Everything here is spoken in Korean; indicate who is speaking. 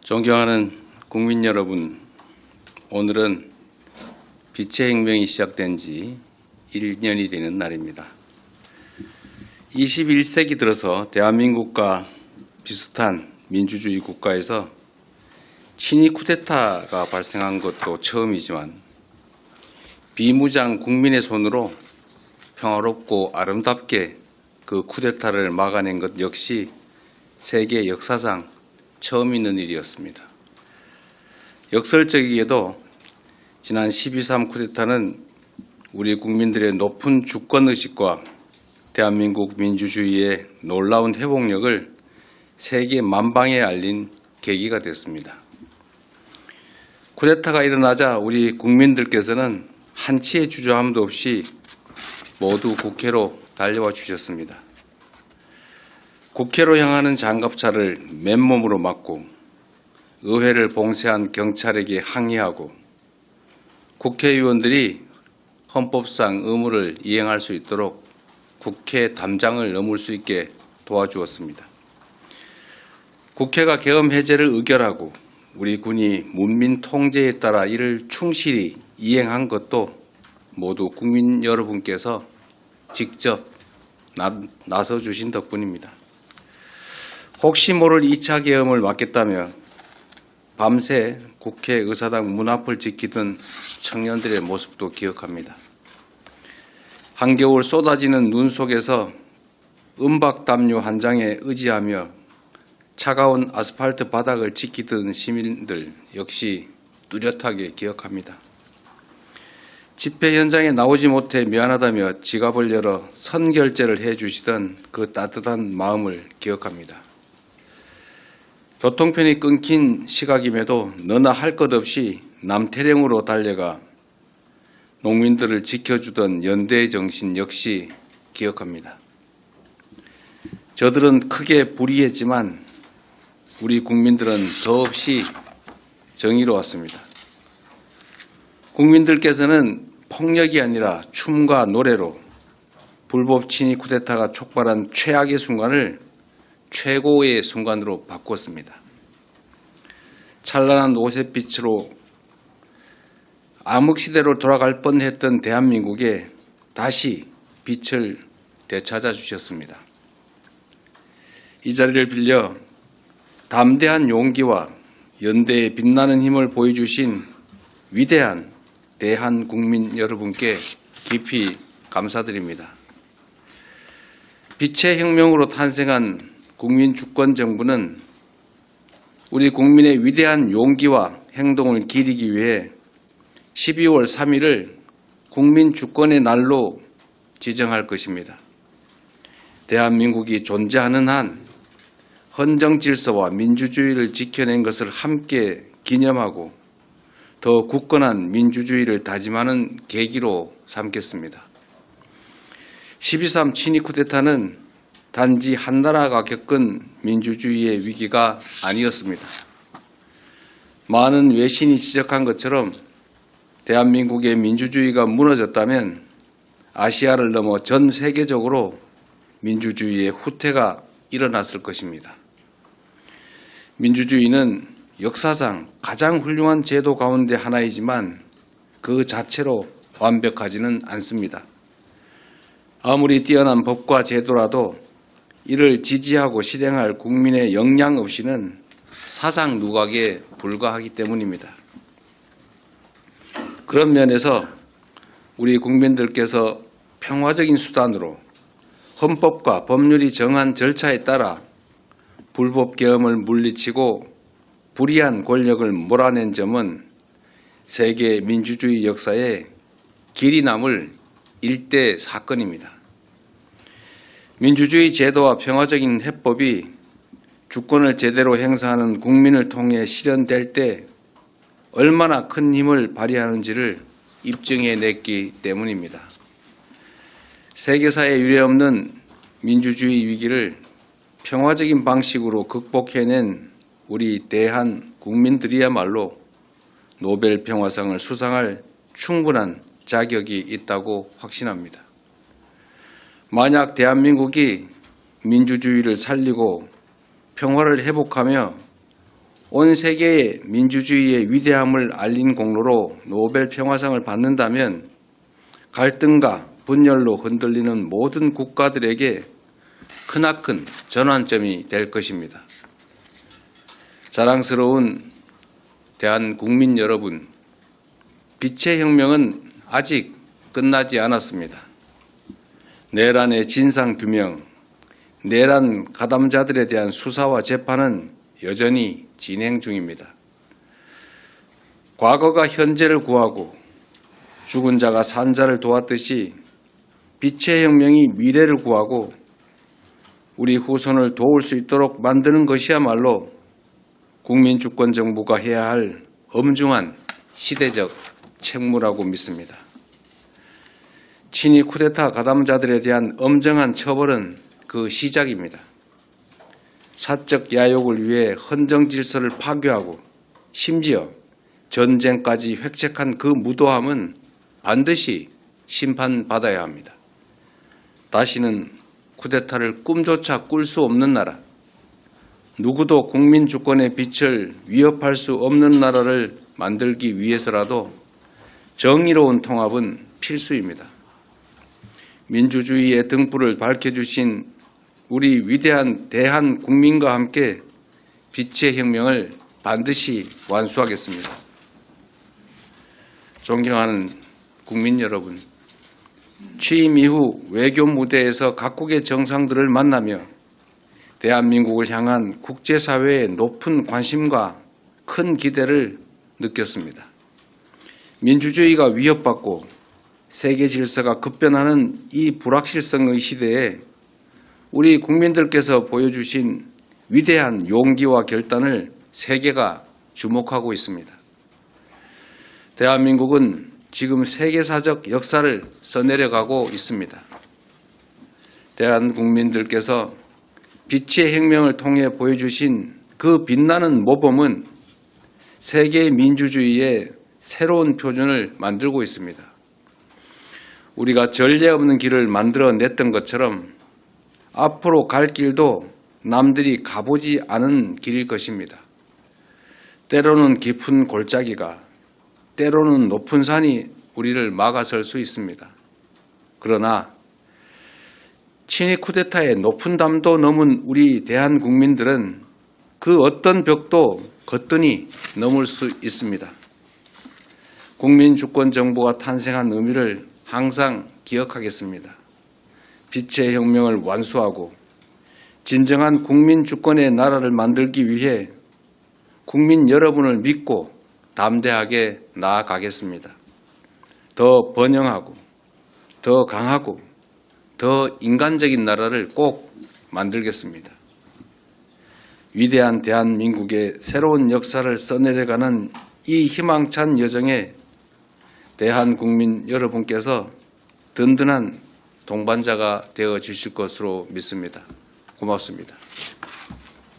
Speaker 1: 존경하는 국민 여러분, 오늘은 빛의 혁명이 시작된 지 1년이 되는 날입니다. 21세기 들어서 대한민국과 비슷한 민주주의 국가에서 친위 쿠데타가 발생한 것도 처음이지만 비무장 국민의 손으로 평화롭고 아름답게 그 쿠데타를 막아낸 것 역시 세계 역사상 처음 있는 일이었습니다. 역설적이게도 지난 12.3 쿠데타는 우리 국민들의 높은 주권의식과 대한민국 민주주의의 놀라운 회복력을 세계 만방에 알린 계기가 됐습니다. 쿠데타가 일어나자 우리 국민들께서는 한치의 주저함도 없이 모두 국회로 달려와 주셨습니다. 국회로 향하는 장갑차를 맨몸으로 막고 의회를 봉쇄한 경찰에게 항의하고 국회의원들이 헌법상 의무를 이행할 수 있도록 국회 담장을 넘을 수 있게 도와주었습니다. 국회가 계엄 해제를 의결하고 우리 군이 문민 통제에 따라 이를 충실히 이행한 것도 모두 국민 여러분께서 직접 나서 주신 덕분입니다. 혹시 모를 2차 계엄을 막겠다며 밤새 국회 의사당 문 앞을 지키던 청년들의 모습도 기억합니다. 한겨울 쏟아지는 눈 속에서 은박담요 한 장에 의지하며 차가운 아스팔트 바닥을 지키던 시민들 역시 뚜렷하게 기억합니다. 집회 현장에 나오지 못해 미안하다며 지갑을 열어 선결제를 해주시던 그 따뜻한 마음을 기억합니다. 교통편이 끊긴 시각임에도 너나 할 것 없이 남태령으로 달려가 농민들을 지켜주던 연대의 정신 역시 기억합니다. 저들은 크게 불의했지만 우리 국민들은 더없이 정의로웠습니다. 국민들께서는 폭력이 아니라 춤과 노래로 불법 친위 쿠데타가 촉발한 최악의 순간을 최고의 순간으로 바꾸었습니다. 찬란한 노새빛으로 암흑시대로 돌아갈 뻔했던 대한민국에 다시 빛을 되찾아 주셨습니다. 이 자리를 빌려 담대한 용기와 연대의 빛나는 힘을 보여주신 위대한 대한국민 여러분께 깊이 감사드립니다. 빛의 혁명으로 탄생한 국민주권정부는 우리 국민의 위대한 용기와 행동을 기리기 위해 12월 3일을 국민주권의 날로 지정할 것입니다. 대한민국이 존재하는 한 헌정질서와 민주주의를 지켜낸 것을 함께 기념하고 더 굳건한 민주주의를 다짐하는 계기로 삼겠습니다. 12.3 친위 쿠데타는 단지 한 나라가 겪은 민주주의의 위기가 아니었습니다. 많은 외신이 지적한 것처럼 대한민국의 민주주의가 무너졌다면 아시아를 넘어 전 세계적으로 민주주의의 후퇴가 일어났을 것입니다. 민주주의는 역사상 가장 훌륭한 제도 가운데 하나이지만 그 자체로 완벽하지는 않습니다. 아무리 뛰어난 법과 제도라도 이를 지지하고 실행할 국민의 역량 없이는 사상 누각에 불과하기 때문입니다. 그런 면에서 우리 국민들께서 평화적인 수단으로 헌법과 법률이 정한 절차에 따라 불법 계엄을 물리치고 불의한 권력을 몰아낸 점은 세계 민주주의 역사에 길이 남을 일대 사건입니다. 민주주의 제도와 평화적인 해법이 주권을 제대로 행사하는 국민을 통해 실현될 때 얼마나 큰 힘을 발휘하는지를 입증해냈기 때문입니다. 세계사에 유례없는 민주주의 위기를 평화적인 방식으로 극복해낸 우리 대한 국민들이야말로 노벨 평화상을 수상할 충분한 자격이 있다고 확신합니다. 만약 대한민국이 민주주의를 살리고 평화를 회복하며 온 세계에 민주주의의 위대함을 알린 공로로 노벨 평화상을 받는다면 갈등과 분열로 흔들리는 모든 국가들에게 크나큰 전환점이 될 것입니다. 자랑스러운 대한국민 여러분, 빛의 혁명은 아직 끝나지 않았습니다. 내란의 진상규명, 내란 가담자들에 대한 수사와 재판은 여전히 진행 중입니다. 과거가 현재를 구하고 죽은 자가 산 자를 도왔듯이 빛의 혁명이 미래를 구하고 우리 후손을 도울 수 있도록 만드는 것이야말로 국민주권정부가 해야 할 엄중한 시대적 책무라고 믿습니다. 친위 쿠데타 가담자들에 대한 엄정한 처벌은 그 시작입니다. 사적 야욕을 위해 헌정 질서를 파괴하고 심지어 전쟁까지 획책한 그 무도함은 반드시 심판받아야 합니다. 다시는 쿠데타를 꿈조차 꿀 수 없는 나라, 누구도 국민 주권의 빛을 위협할 수 없는 나라를 만들기 위해서라도 정의로운 통합은 필수입니다. 민주주의의 등불을 밝혀주신 우리 위대한 대한국민과 함께 빛의 혁명을 반드시 완수하겠습니다. 존경하는 국민 여러분, 취임 이후 외교 무대에서 각국의 정상들을 만나며 대한민국을 향한 국제사회의 높은 관심과 큰 기대를 느꼈습니다. 민주주의가 위협받고 세계 질서가 급변하는 이 불확실성의 시대에 우리 국민들께서 보여주신 위대한 용기와 결단을 세계가 주목하고 있습니다. 대한민국은 지금 세계사적 역사를 써내려가고 있습니다. 대한국민들께서 빛의 혁명을 통해 보여주신 그 빛나는 모범은 세계 민주주의의 새로운 표준을 만들고 있습니다. 우리가 전례 없는 길을 만들어냈던 것처럼 앞으로 갈 길도 남들이 가보지 않은 길일 것입니다. 때로는 깊은 골짜기가, 때로는 높은 산이 우리를 막아설 수 있습니다. 그러나 친위 쿠데타의 높은 담도 넘은 우리 대한국민들은 그 어떤 벽도 거뜬히 넘을 수 있습니다. 국민주권정부가 탄생한 의미를 항상 기억하겠습니다. 빛의 혁명을 완수하고 진정한 국민주권의 나라를 만들기 위해 국민 여러분을 믿고 담대하게 나아가겠습니다. 더 번영하고 더 강하고 더 인간적인 나라를 꼭 만들겠습니다. 위대한 대한민국의 새로운 역사를 써내려가는 이 희망찬 여정에 대한국민 여러분께서 든든한 동반자가 되어 주실 것으로 믿습니다. 고맙습니다.